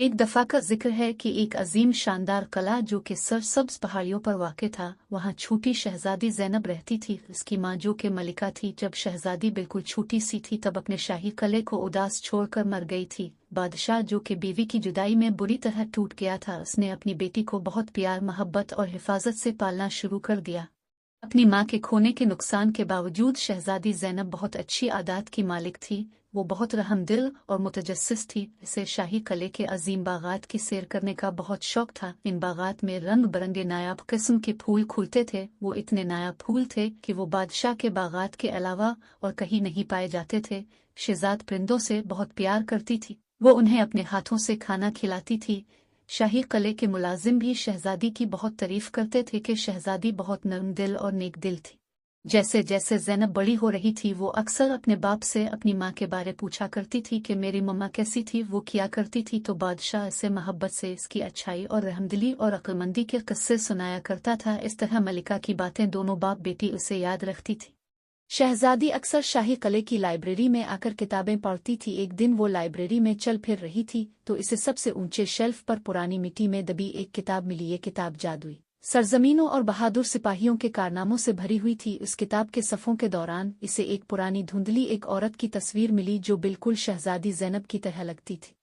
एक दफ़ा का जिक्र है कि एक अजीम शानदार कला जो कि सरसब्ज पहाड़ियों पर वाक़ था, वहाँ छोटी शहजादी ज़ैनब रहती थी। उसकी माँ जो कि मलिका थी, जब शहजादी बिल्कुल छोटी सी थी तब अपने शाही कले को उदास छोड़कर मर गई थी। बादशाह जो कि बीवी की जुदाई में बुरी तरह टूट गया था, उसने अपनी बेटी को बहुत प्यार, मोहब्बत और हिफाजत से पालना शुरू कर दिया। अपनी माँ के खोने के नुकसान के बावजूद शहजादी ज़ैनब बहुत अच्छी आदत की मालिक थी। वो बहुत रहमदिल और मुतजस्सिस थी। इसे शाही कले के अजीम बागात की सैर करने का बहुत शौक था। इन बागात में रंग बिरंगे नायाब किस्म के फूल खिलते थे। वो इतने नायाब फूल थे कि वो बादशाह के बागात के अलावा और कहीं नहीं पाए जाते थे। शहजाद परिंदों से बहुत प्यार करती थी। वो उन्हें अपने हाथों से खाना खिलाती थी। शाही कले के मुलाजिम भी शहजादी की बहुत तारीफ करते थे कि शहजादी बहुत नरम दिल और नेक दिल थी। जैसे जैसे ज़ैनब बड़ी हो रही थी, वो अक्सर अपने बाप से अपनी माँ के बारे पूछा करती थी कि मेरी मम्मा कैसी थी। वो किया करती थी तो बादशाह इसे मोहब्बत से इसकी अच्छाई और रहमदिली और अक्लमंदी के किस्से सुनाया करता था। इस तरह मलिका की बातें दोनों बाप बेटी उसे याद रखती थी। शहजादी अक्सर शाही कले की लाइब्रेरी में आकर किताबें पढ़ती थी। एक दिन वो लाइब्रेरी में चल फिर रही थी तो इसे सबसे ऊंचे शेल्फ पर पुरानी मिट्टी में दबी एक किताब मिली। ये किताब जादुई सरजमीनों और बहादुर सिपाहियों के कारनामों से भरी हुई थी। उस किताब के सफ़ों के दौरान इसे एक पुरानी धुंधली एक औरत की तस्वीर मिली जो बिल्कुल शहजादी ज़ैनब की तरह लगती थी।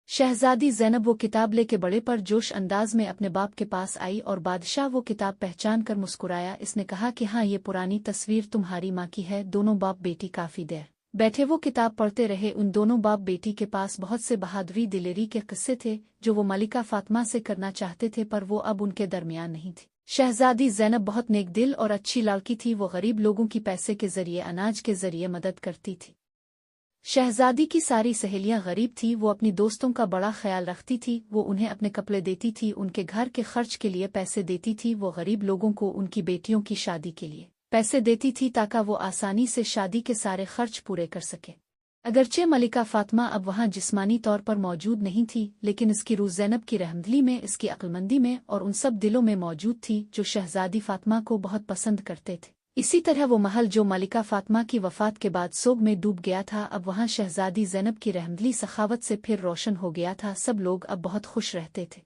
शहजादी ज़ैनब वो किताब लेके बड़े पर जोश अंदाज में अपने बाप के पास आई और बादशाह वो किताब पहचान कर मुस्कुराया। इसने कहा कि हाँ, ये पुरानी तस्वीर तुम्हारी माँ की है। दोनों बाप बेटी काफ़ी देर बैठे वो किताब पढ़ते रहे। उन दोनों बाप बेटी के पास बहुत से बहादुरी दिलेरी के किस्से थे जो वो मलिका फातिमा से करना चाहते थे, पर वो अब उनके दरमियान नहीं थी। शहजादी ज़ैनब बहुत नेक दिल और अच्छी लड़की थी। वो गरीब लोगों की पैसे के जरिए, अनाज के जरिए मदद करती थी। शहजादी की सारी सहेलियां गरीब थी। वो अपनी दोस्तों का बड़ा ख्याल रखती थी। वो उन्हें अपने कपड़े देती थी, उनके घर के खर्च के लिए पैसे देती थी। वो गरीब लोगों को उनकी बेटियों की शादी के लिए पैसे देती थी ताकि वो आसानी से शादी के सारे खर्च पूरे कर सके। अगरचे मलिका फातिमा अब वहाँ जिस्मानी तौर पर मौजूद नहीं थी, लेकिन इसकी रूह ज़ैनब की रहमदिली में, इसकी अक्लमंदी में और उन सब दिलों में मौजूद थी जो शहजादी फातिमा को बहुत पसंद करते थे। इसी तरह वो महल जो मलिका फातिमा की वफ़ात के बाद सोग में डूब गया था, अब वहाँ शहजादी ज़ैनब की रहमदिली सखावत से फिर रोशन हो गया था। सब लोग अब बहुत खुश रहते थे।